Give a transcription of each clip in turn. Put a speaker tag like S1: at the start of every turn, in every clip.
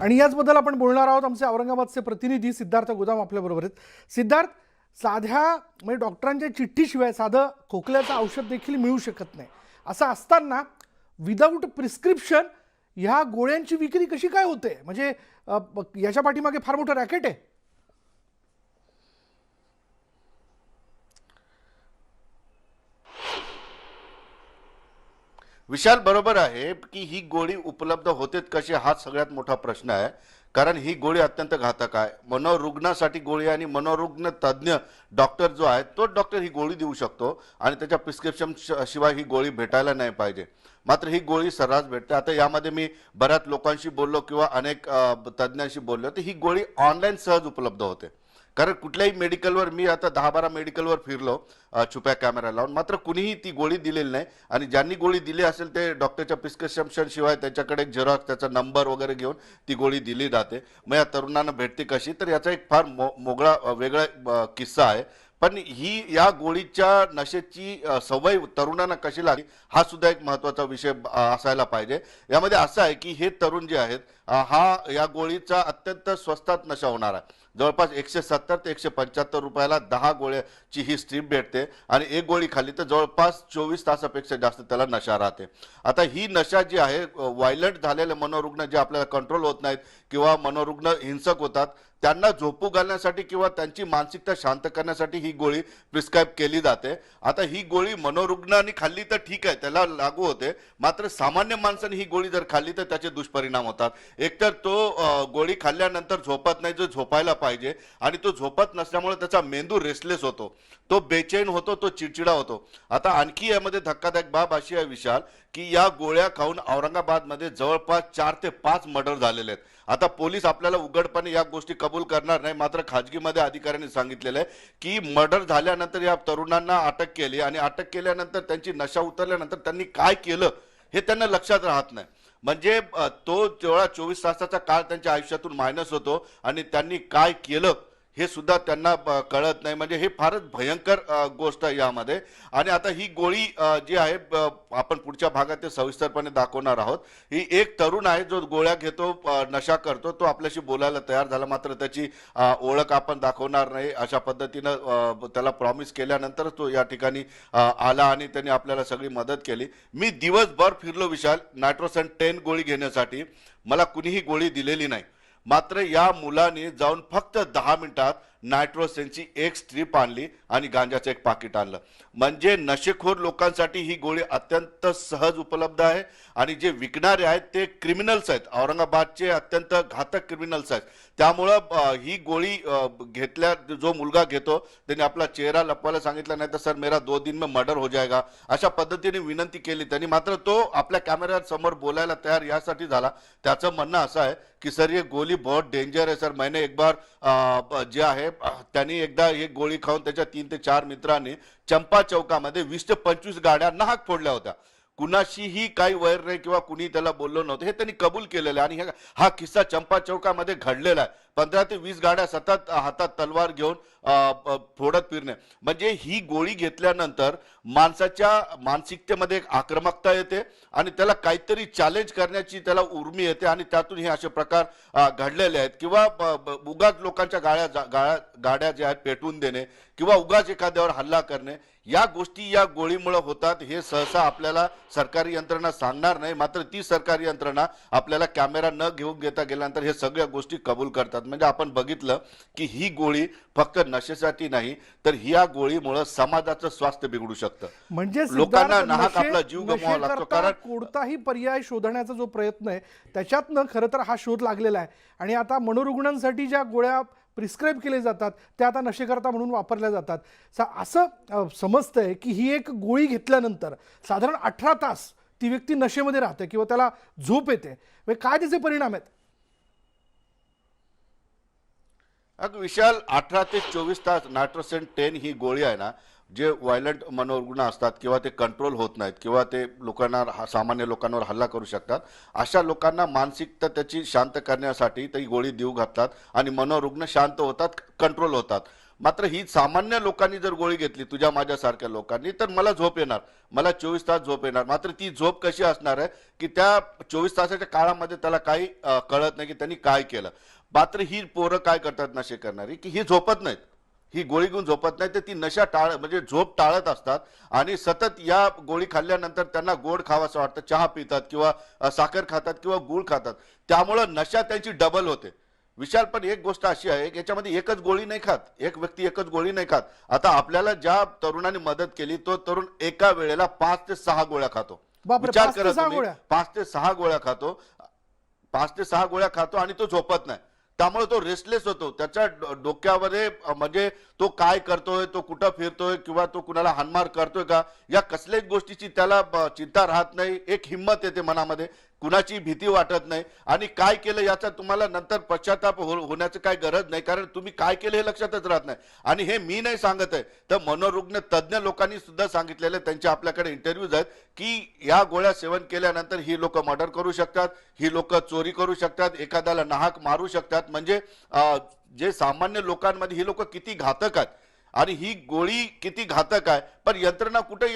S1: आणि याचबद्दल आपण बोलणार आहोत. आमचे औरंगाबादचे प्रतिनिधी सिद्धार्थ गोदाम आपल्याबरोबर आहेत. सिद्धार्थ, साध्या म्हणजे डॉक्टरांच्या चिठ्ठीशिवाय साधं खोकल्याचं औषध देखील मिळू शकत नाही, असं असताना विदाऊट प्रिस्क्रिप्शन ह्या गोळ्यांची विक्री कशी काय होते? म्हणजे याच्या पाठीमागे फार मोठं रॅकेट आहे.
S2: विशाल बरोबर आहे की ही गोळी उपलब्ध होते कशी हा सगळ्यात मोठा प्रश्न आहे. कारण ही गोळी अत्यंत घातक आहे. मनोरुग्णासाठी गोळी आणि मनोरुग्ण तज्ञ डॉक्टर जो आहे तो डॉक्टर ही गोळी देऊ शकतो आणि त्याच्या प्रिस्क्रिप्शन शिवाय ही गोळी भेटायला नाही पाहिजे. मात्र ही गोळी सर्रास भेटते. आता यामध्ये मी बऱ्याच लोकांशी बोललो किंवा अनेक तज्ञांशी बोललो तर ही गोळी ऑनलाईन सहज उपलब्ध होते. कारण कुठल्याही मेडिकलवर मी आता 10-12 मेडिकलवर फिरलो छुप्या कॅमेरा लावून, मात्र कुणीही ती गोळी दिलेली नाही. आणि ज्यांनी गोळी दिली असेल ते डॉक्टरच्या प्रिस्क्रिप्शन शिवाय त्यांच्याकडे एक झेरॉक्स त्याचा नंबर वगैरे घेऊन ती गोळी दिली जाते. मग या तरुणांना भेटते कशी, तर याचा एक फार मोगळा वेगळा किस्सा आहे. पण ही या गोळीच्या नशेची सवय तरुणांना कशी लागली हा सुद्धा एक महत्त्वाचा विषय असायला पाहिजे. यामध्ये असं आहे की हे तरुण जे आहेत हा या गोळीचा अत्यंत स्वस्तात नशा होणार आहे. जवळपास 170 ते 175 रुपयाला 10 गोळ्याची ही स्ट्रीप भेटते आणि एक गोळी खाल्ली तर जवळपास 24 तासापेक्षा जास्त त्याला नशा राहते. आता ही नशा जी आहे व्हायलंट झालेले मनोरुग्ण जे आपल्याला कंट्रोल होत नाहीत किंवा मनोरुग्ण हिंसक होतात त्यांना झोपू घालण्यासाठी किंवा त्यांची मानसिकता शांत करण्यासाठी ही गोळी प्रिस्क्राईब केली जाते. आता ही गोळी मनोरुग्णांनी खाल्ली तर ठीक आहे, त्याला लागू होते. मात्र सामान्य माणसाने ही गोळी जर खाल्ली तर त्याचे दुष्परिणाम होतात. एकतर तो गोळी खाल्ल्यानंतर झोपत नाही जो झोपायला पाहिजे आणि तो झोपत नसल्यामुळे त्याचा मेंदू रेस्टलेस होतो, तो बेचैन होतो, तो चिडचिडा होतो. आता आणखी यामध्ये धक्कादायक बाब अशी आहे विशाल की या गोळ्या खाऊन औरंगाबादमध्ये जवळपास 4 ते 5 मर्डर झालेले आहेत. आता पोलीस आपल्याला उघडपणे या गोष्टी कबूल करणार नाही, मात्र खाजगीमध्ये अधिकाऱ्यांनी सांगितलेलं आहे की मर्डर झाल्यानंतर या तरुणांना अटक केली आणि अटक केल्यानंतर त्यांची नशा उतरल्यानंतर त्यांनी काय केलं हे त्यांना लक्षात राहत नाही. म्हणजे तो जेवढा 24 तासाचा काळ त्यांच्या आयुष्यातून मायनस होतो आणि त्यांनी काय केलं हे सुद्धा त्यांना कळत नाही. म्हणजे हे फारच भयंकर गोष्ट आहे यामध्ये. आणि आता ही गोळी जी आहे आपण पुढच्या भागात ते सविस्तरपणे दाखवणार आहोत. ही एक तरुण आहे जो गोळ्या घेतो, नशा करतो, तो आपल्याशी बोलायला तयार झाला, मात्र त्याची ओळख आपण दाखवणार नाही अशा पद्धतीनं त्याला प्रॉमिस केल्यानंतर तो या ठिकाणी आला आणि त्यांनी आपल्याला सगळी मदत केली. मी दिवसभर फिरलो विशाल नायट्रोसन 10 गोळी घेण्यासाठी, मला कुणीही गोळी दिलेली नाही. मात्र या मुलाने जाऊन फक्त 10 मिनिटात नायट्रोसेनची एक स्ट्रीप आणली आणि गांजाचं एक पाकिट आणलं. म्हणजे नशेखोर लोकांसाठी ही गोळी अत्यंत सहज उपलब्ध आहे आणि जे विकणारे आहेत ते क्रिमिनल्स आहेत, औरंगाबादचे अत्यंत घातक क्रिमिनल्स आहेत. त्यामुळं ही गोळी घेतल्या जो मुलगा घेतो त्यांनी आपला चेहरा लपवायला सांगितला, नाही तर सर मेरा 2 दिन में मर्डर हो जाएगा अशा पद्धतीने विनंती केली त्यांनी. मात्र तो आपल्या कॅमेऱ्यासमोर बोलायला तयार यासाठी झाला. त्याचं म्हणणं असं आहे की सर ये गोली बहुत डेंजर है सर, मैंने एक बार जे आहे त्यांनी एकदा एक गोळी खाऊन त्याच्या 3 ते 4 मित्रांनी चंपा चौकामध्ये 20 ते 25 गाड्या नाहक फोडल्या होत्या. कुणाशीही काही वैर नाही किंवा कुणी त्याला बोललो नव्हतं हे त्यांनी कबूल केलेलं आहे. आणि हा किस्सा चंपा चौकामध्ये घडलेला आहे. 15 ते 20 गाड्या सतत हातात तलवार घेऊन फोडत फिरणे. म्हणजे ही गोळी घेतल्यानंतर माणसाच्या मानसिकतेमध्ये एक आक्रमकता येते आणि त्याला काहीतरी चॅलेंज करण्याची त्याला उर्मी येते आणि त्यातून हे असे प्रकार घडलेले आहेत. किंवा उगाच लोकांच्या गाड्या ज्या आहेत पेटवून देणे किंवा उगाच एखाद्यावर हल्ला करणे, या गोष्टी या गोळीमुळे होतात. हे सहसा आपल्याला सरकारी यंत्रणा सांगणार नाही, मात्र ती सरकारी यंत्रणा आपल्याला कॅमेरा न घेऊन घेता गेल्यानंतर हे सगळ्या गोष्टी कबूल करतात. म्हणजे आपण बघितलं की ही गोळी फक्त नशेसाठी नाही तर या गोळीमुळे समाजाचं स्वास्थ्य बिघडू शकतं.
S1: म्हणजे
S2: लोकांना नाहक आपला जीव गमवावा लागतो. कारण
S1: कोणताही पर्याय शोधण्याचा जो प्रयत्न आहे त्याच्यातनं खरं तर हा शोध लागलेला आहे. आणि आता मनोरुग्णांसाठी ज्या गोळ्या प्रिस्क्राईब केले जातात त्या आता नशेकरता म्हणून वापरल्या जातात. असं समजतंय की ही एक गोळी घेतल्यानंतर साधारण 18 तास ती व्यक्ती नशेमध्ये राहते किंवा त्याला झोप येते. काय त्याचे परिणाम आहेत?
S2: अगं विशाल 18 ते 24 तास नायट्रोसेन 10 ही गोळी आहे ना, जे व्हायलंट मनोरुग्ण असतात किंवा ते कंट्रोल होत नाहीत किंवा ते लोकांना सामान्य लोकांवर हल्ला करू शकतात अशा लोकांना मानसिकता त्याची शांत करण्यासाठी ती गोळी देऊ घालतात आणि मनोरुग्ण शांत होतात, कंट्रोल होतात. मात्र ही सामान्य लोकांनी जर गोळी घेतली, तुझ्या माझ्यासारख्या लोकांनी, तर मला झोप येणार, मला 24 तास झोप येणार. मात्र ती झोप कशी असणार आहे की त्या 24 तासाच्या काळामध्ये त्याला काही कळत नाही की त्यांनी काय केलं. मात्र ही पोरं काय करतात नशे करणारी, की ही झोपत नाहीत, ही गोळी घेऊन झोपत नाही, तर ती नशा म्हणजे झोप टाळत असतात आणि सतत या गोळी खाल्ल्यानंतर त्यांना गोड खावंसं वाटतं, चहा पितात किंवा साखर खातात किंवा गूळ खातात, त्यामुळं नशा त्यांची डबल होते. विशाल, पण एक गोष्ट अशी आहे की याच्यामध्ये एकच गोळी नाही खात, एक व्यक्ती एकच गोळी नाही खात. आता आपल्याला ज्या तरुणाने मदत केली तो तरुण एका वेळेला 5 ते 6 गोळ्या खातो.
S1: बापरे,
S2: विचार
S1: 5 ते
S2: करा
S1: 6
S2: तुम्ही,
S1: गोळ्या?
S2: 5 ते 6 गोळ्या खातो, 5 ते 6 गोळ्या खातो आणि तो झोपत नाही. त्यामुळे तो रेस्टलेस होतो. त्याच्या डोक्यामध्ये म्हणजे तो काय करतोय, तो कुठं फिरतोय किंवा तो कुणाला हानमार करतोय का, या कसल्याच गोष्टीची त्याला चिंता राहत नाही. एक हिंमत येते मनामध्ये, कुणाची भीती वाटत नाही आणि काय केलं याचा तुम्हाला नंतर पश्चाताप होण्याचं काय गरज नाही, कारण तुम्ही काय केलं हे लक्षातच राहत नाही. आणि हे मी नाही सांगत आहे, तर मनोरुग्ण तज्ज्ञ लोकांनी सुद्धा सांगितलेलं, त्यांचे आपल्याकडे इंटरव्ह्यूज आहेत की या गोळ्या सेवन केल्यानंतर ही लोक मर्डर करू शकतात, ही लोक चोरी करू शकतात, एखाद्याला नाहक मारू शकतात. म्हणजे जे सामान्य लोकांमध्ये ही लोक किती घातक आहेत आणि ही गोळी किती घातक आहे. पण यंत्रणा कुठे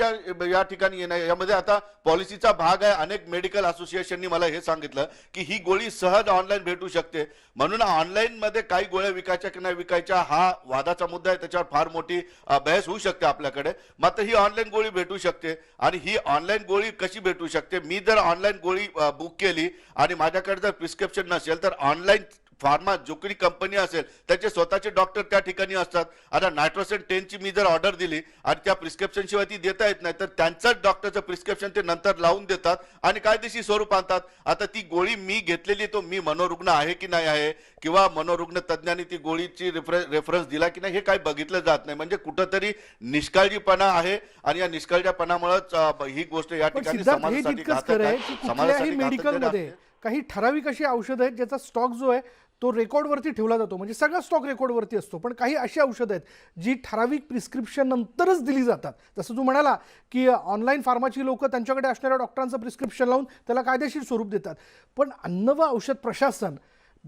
S2: या ठिकाणी येणार, यामध्ये आता पॉलिसीचा भाग आहे. अनेक मेडिकल असोसिएशननी मला हे सांगितलं की ही गोळी सहज ऑनलाईन भेटू शकते, म्हणून ऑनलाईन मध्ये काही गोळ्या विकायच्या की नाही विकायच्या हा वादाचा मुद्दा आहे, त्याच्यावर फार मोठी बहस होऊ शकते आपल्याकडे. मात्र ही ऑनलाईन गोळी भेटू शकते आणि ही ऑनलाईन गोळी कशी भेटू शकते, मी जर ऑनलाईन गोळी बुक केली आणि माझ्याकडे जर प्रिस्क्रिप्शन नसेल तर ऑनलाईन फार्मा जो काही कंपनी असेल त्याचे स्वतःचे डॉक्टर त्या ठिकाणी असतात. आता नायट्रोसेन 10 ची मी जर ऑर्डर दिली आणि त्या प्रिस्क्रिप्शन शिवाय ती देता येत नाही, तर त्यांचंच डॉक्टरचं प्रिस्क्रिप्शन ते नंतर लावून देतात आणि कायदेशीर स्वरूप आणतात. आता ती गोळी मी घेतलेली, तो मी मनोरुग्ण आहे की नाही आहे किंवा मनोरुग्ण तज्ज्ञांनी ती गोळीची रेफरन्स दिला की नाही हे काही बघितलं जात नाही. म्हणजे कुठंतरी निष्काळजीपणा आहे आणि या निष्काळजीपणामुळेच ही गोष्ट या
S1: पण
S2: ठिकाणी
S1: सिद्धार्थ, हे
S2: समाजासाठी
S1: तितकंच
S2: घातक
S1: खरं आहे
S2: आहे.
S1: की कुठल्याही
S2: समाजासाठी घातक
S1: मेडिकलमध्ये
S2: आहे.
S1: काही ठराविक अशी औषधं आहेत ज्याचा स्टॉक जो आहे तो रेकॉर्डवरती ठेवला जातो, म्हणजे सगळा स्टॉक रेकॉर्डवरती असतो. पण काही अशी औषधं आहेत जी ठराविक प्रिस्क्रिप्शन नंतरच दिली जातात. जसं तू म्हणाला की ऑनलाईन फार्माची लोक त्यांच्याकडे असणाऱ्या डॉक्टरांचं प्रिस्क्रिप्शन लावून त्याला कायदेशीर स्वरूप देतात. पण अन्न व औषध प्रशासन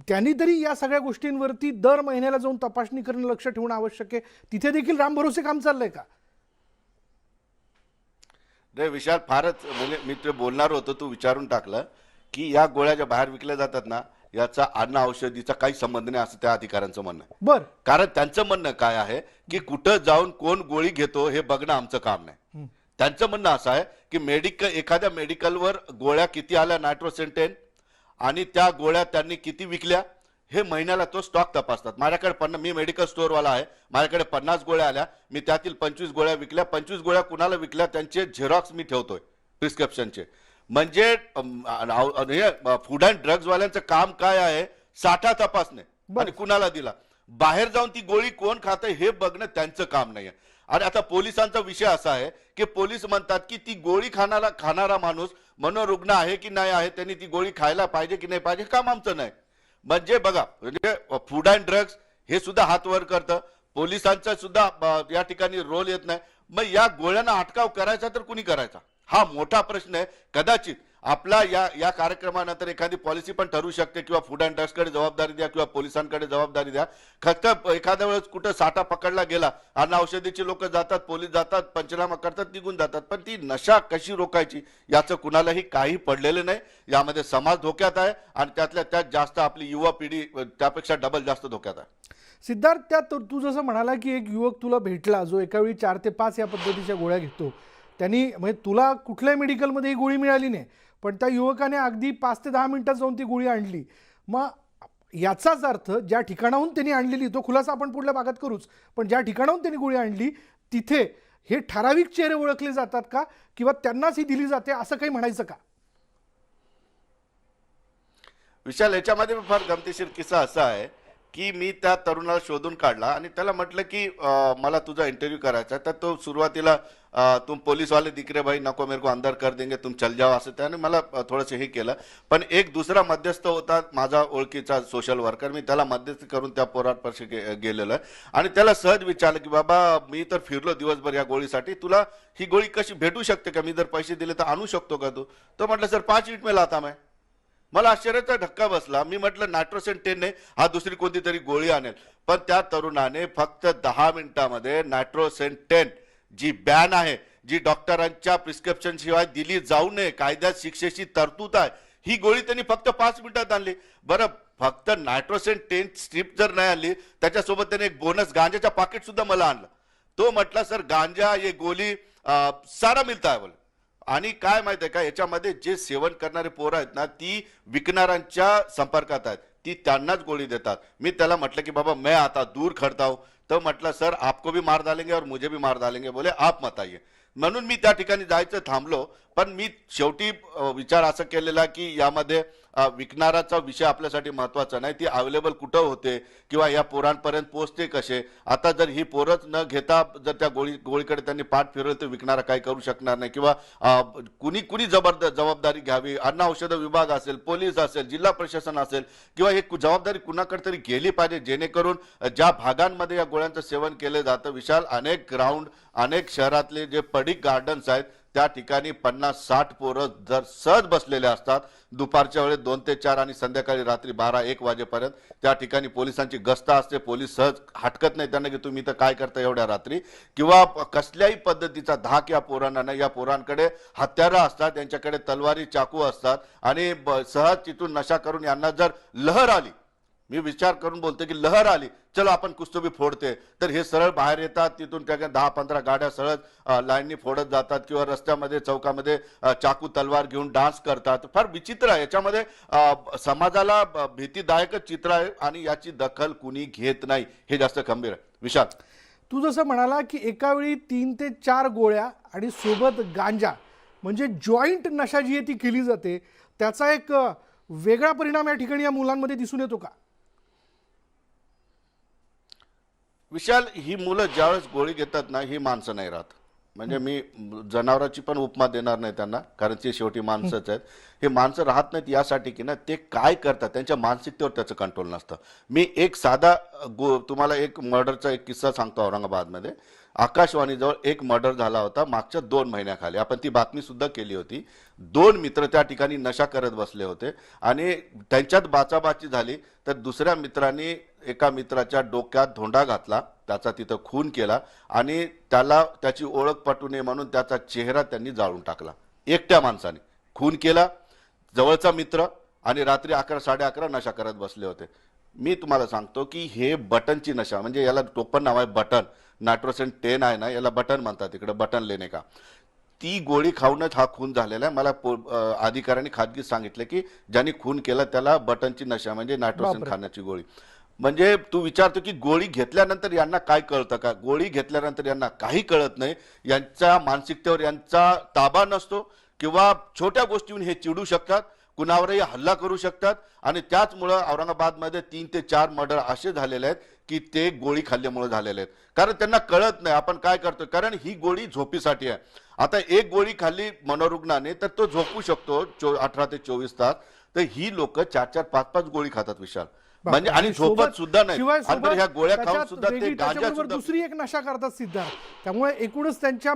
S1: त्यांनी तरी या सगळ्या गोष्टींवरती दर महिन्याला जाऊन तपासणी करणं, लक्ष ठेवणं आवश्यक आहे. तिथे देखील रामभरोसे काम चाललंय का?
S2: रे विशाल, फारच म्हणजे मी ते बोलणार होतो, तू विचारून टाकलं की या गोळ्या ज्या बाहेर विकल्या जातात ना, याचा अन्न औषधीचा काही संबंध नाही असं त्या अधिकाऱ्यांचं म्हणणं आहे.
S1: बर,
S2: कारण त्यांचं म्हणणं काय आहे की कुठं जाऊन कोण गोळी घेतो हे बघणं आमचं काम नाही. त्यांचं म्हणणं असं आहे की एखाद्या मेडिकलवर गोळ्या किती आल्या नायट्रोसेन 10 आणि त्या गोळ्या त्यांनी किती विकल्या हे महिन्याला तो स्टॉक तपासतात. माझ्याकडे मी मेडिकल स्टोअरवाला आहे, माझ्याकडे 50 गोळ्या आल्या, मी त्यातील 25 गोळ्या विकल्या. 25 गोळ्या कुणाला विकल्या त्यांचे झेरॉक्स मी ठेवतोय प्रिस्क्रिप्शनचे. म्हणजे फूड अँड ड्रग्ज वाल्यांचं काम काय आहे, साठा तपासणे आणि कुणाला दिला, बाहेर जाऊन ती गोळी कोण खातंय हे बघणं त्यांचं काम नाहीये. आणि आता पोलिसांचा विषय असा आहे की पोलीस म्हणतात की ती गोळी खाणारा माणूस मनोरुग्ण आहे की नाही आहे, त्यांनी ती गोळी खायला पाहिजे की नाही पाहिजे, काम आमचं नाही. म्हणजे बघा, म्हणजे फूड अँड ड्रग्ज हे सुद्धा हात वर करतं, पोलिसांचा सुद्धा या ठिकाणी रोल येत नाही. मग या गोळ्यांना अटकाव करायचा तर कुणी करायचा हा मोठा प्रश्न आहे. कदाचित आपला या कार्यक्रमानंतर एखादी पॉलिसी पण ठरू शकते किंवा फूड अँड ड्रग्सकडे जबाबदारी द्या किंवा पोलिसांकडे जबाबदारी द्या. फक्त एखाद्या वेळेस कुठं साठा पकडला गेला, अन्न औषधीची लोक जातात, पोलीस जातात, पंचनामा करतात, निघून जातात, पण ती नशा कशी रोखायची याचं कुणालाही काही पडलेलं नाही. यामध्ये समाज धोक्यात आहे आणि त्यातल्या त्यात जास्त आपली युवा पिढी त्यापेक्षा डबल जास्त धोक्यात आहे.
S1: सिद्धार्थ, त्यात तू जसं म्हणाला की एक युवक तुला भेटला जो एका वेळी 4 ते 5 या पद्धतीच्या गोळ्या घेतो, त्यांनी म्हणजे तुला कुठल्याही मेडिकलमध्ये ही गोळी मिळाली नाही, पण त्या युवकाने अगदी 5 ते 10 मिनिटात जाऊन ती गोळी आणली. मग याचाच अर्थ ज्या ठिकाणाहून त्यांनी आणलेली, तो खुलासा आपण पुढल्या भागात करूच, पण ज्या ठिकाणाहून त्यांनी गोळी आणली तिथे हे ठराविक चेहरे ओळखले जातात का किंवा त्यांनाच ही दिली जाते असं काही म्हणायचं का?
S2: विशाल, याच्यामध्ये फार गमतीशीर किस्सा असा आहे की मी त्या तरुणाला शोधून काढला आणि त्याला म्हटलं की मला तुझा इंटरव्ह्यू करायचा आहे. तर तो सुरुवातीला तुम पोलीस वाले दिख रहे भाई, नको मेरे को अंदर कर देंगे, तुम चल जाओ, असं त्याने मला थोडंसं हे केलं. पण एक दुसरा मध्यस्थ होता माझा ओळखीचा सोशल वर्कर, मी त्याला मध्यस्थी करून त्या पोराटपाशी गेलेलो आहे आणि त्याला सहज विचारलं की बाबा मी तर फिरलो दिवसभर या गोळीसाठी, तुला ही गोळी कशी भेटू शकते का, मी जर पैसे दिले तर आणू शकतो का तू? तो म्हटलं सर 5 मिनिट में लाता मैं. मला आश्चर्याचा धक्का बसला. मी म्हटलं नायट्रोसेन 10 ने हा दुसरी कोणती तरी गोळी आणेल, पण त्या तरुणाने फक्त 10 मिनिटांमध्ये नायट्रोसेन 10 जी बॅन आहे, जी डॉक्टरांच्या प्रिस्क्रिप्शन शिवाय दिली जाऊ नये, कायद्यात शिक्षेची तरतूद आहे, ही गोळी त्यांनी फक्त 5 मिनिटात आणली. बरं, फक्त नायट्रोसेन 10 स्ट्रीप जर नाही आणली, त्याच्यासोबत त्याने एक बोनस गांजाचा पाकिट सुद्धा मला आणलं. तो म्हटला सर गांजा ये गोली सारा मिळता है बोले. आणि काय माहित आहे का, याच्यामध्ये जे सेवन करणारे पोरं आहेत ना, ती विकणाऱ्यांच्या संपर्कात आहेत, ती त्यांनाच गोळी देतात. मी त्याला म्हटलं की बाबा मैं आता दूर खड़ता हूं, तो म्हटलं सर आपको भी मार डालेंगे और मुझे भी मार डालेंगे, बोले आप मत आइए. म्हणून मी त्या ठिकाणी जायचं थांबलो. पण मी शेवटी विचार असा केलेला की यामध्ये विकणाराचा विषय आपल्यासाठी महत्वाचा नाही, ती अवेलेबल कुठं होते किंवा या पोरांपर्यंत पोहोचते कसे. आता जर ही पोरच न घेता जर त्या गोळीकडे त्यांनी पाठ फिरवलं तर विकणारा काही करू शकणार नाही. किंवा कुणी जबाबदारी घ्यावी, अन्न औषध विभाग असेल, पोलीस असेल, जिल्हा प्रशासन असेल, किंवा ही जबाबदारी कुणाकडे तरी गेली पाहिजे, जेणेकरून ज्या भागांमध्ये या गोळ्यांचं सेवन केलं जातं, विशाल अनेक ग्राउंड, अनेक शहरातले जे पडिक गार्डन्स आहेत त्या ठिकाणी 50-60 पोरं जर सहज बसलेले असतात दुपारच्या वेळेत 2 ते 4 आणि संध्याकाळी रात्री 12-1 वाजेपर्यंत. त्या ठिकाणी पोलिसांची गस्त असते, पोलीस सहज हटकत नाही त्यांना की तुम्ही तर काय करता एवढ्या रात्री, किंवा कसल्याही पद्धतीचा धाक या पोरांना नाही. या पोरांकडे हत्यारं असतात, त्यांच्याकडे तलवारी, चाकू असतात, आणि सहज तिथून नशा करून यांना जर लहर आली, मी विचार करून बोलतो की लहर आली, चलो आपण कुछ तो भी फोडते, तर हे सरळ बाहेर येतात. तिथून त्या 10-15 गाड्या सरळ लाईननी फोडत जातात, किंवा रस्त्यामध्ये चौकामध्ये चाकू तलवार घेऊन डान्स करतात. फार विचित्र आहे. याच्यामध्ये समाजाला भीतीदायकच चित्र आहे, आणि याची दखल कुणी घेत नाही, हे जास्त गंभीर आहे. विशाल,
S1: तू जसं म्हणाला की एका वेळी 3 ते 4 गोळ्या आणि सोबत गांजा, म्हणजे जॉईंट नशा जी आहे ती केली जाते, त्याचा एक वेगळा परिणाम या ठिकाणी या मुलांमध्ये दिसून येतो का?
S2: विशाल, ही मुलं ज्यावेळेस गोळी घेतात ना, ही माणसं नाही राहत. म्हणजे मी जनावरांची पण उपमा देणार नाही त्यांना, कारण ते शेवटी माणसंच आहेत. हे माणसं राहत नाहीत यासाठी की ना, ते काय करतात त्यांच्या मानसिकतेवर त्याचं कंट्रोल नसतं. मी एक साधा तुम्हाला एक मर्डरचा एक किस्सा सांगतो. औरंगाबादमध्ये आकाशवाणीजवळ एक मर्डर झाला होता मागच्या 2 महिन्याखाली. आपण ती बातमी सुद्धा केली होती. 2 मित्र त्या ठिकाणी नशा करत बसले होते, आणि त्यांच्यात बाचाबाची झाली. तर दुसऱ्या मित्रांनी एका मित्राच्या डोक्यात धोंडा घातला, त्याचा तिथं खून केला, आणि त्याला त्याची ओळख पटू नये म्हणून त्याचा चेहरा त्यांनी जाळून टाकला. एकट्या माणसाने खून केला, जवळचा मित्र, आणि रात्री 11-11:30 नशा करत बसले होते. मी तुम्हाला सांगतो की हे बटनची नशा, म्हणजे याला टोपण नाव आहे बटन. नायट्रोसेन 10 आहे ना, याला बटन म्हणतात इकडे, बटन लेणे का. ती गोळी खाऊनच हा खून झालेला आहे. मला अधिकाऱ्यांनी खाजगीत सांगितलं की ज्यांनी खून केला त्याला बटनची नशा, म्हणजे नायट्रोसेन खाण्याची गोळी. म्हणजे तू विचारतो की गोळी घेतल्यानंतर यांना काय कळतं का? गोळी घेतल्यानंतर यांना काही कळत नाही. यांच्या मानसिकतेवर यांचा ताबा नसतो, किंवा छोट्या गोष्टीहून हे चिडू शकतात, कुणावरही हल्ला करू शकतात. आणि त्याचमुळं औरंगाबादमध्ये 3 ते 4 मर्डर असे झालेले आहेत की ते गोळी खाल्ल्यामुळे झालेले आहेत. कारण त्यांना कळत नाही आपण काय करतो, कारण ही गोळी झोपीसाठी आहे. आता एक गोळी खाल्ली मनोरुग्णाने तर तो झोपू शकतो 18 ते 24 तास. तर ही लोक 4-4, 5-5 गोळी खातात विशाल, म्हणजे, आणि झोपत सुद्धा नाही.
S1: शिवाय
S2: आणि ह्या गोळ्या खाऊन
S1: त्याच्यात
S2: सुद्धा ते
S1: वेगळी
S2: गांजा
S1: त्याच्याबरोबर
S2: सुद्धा.
S1: दुसरी एक नशा करतात सिद्धार्थ. त्यामुळे एकूणच त्यांच्या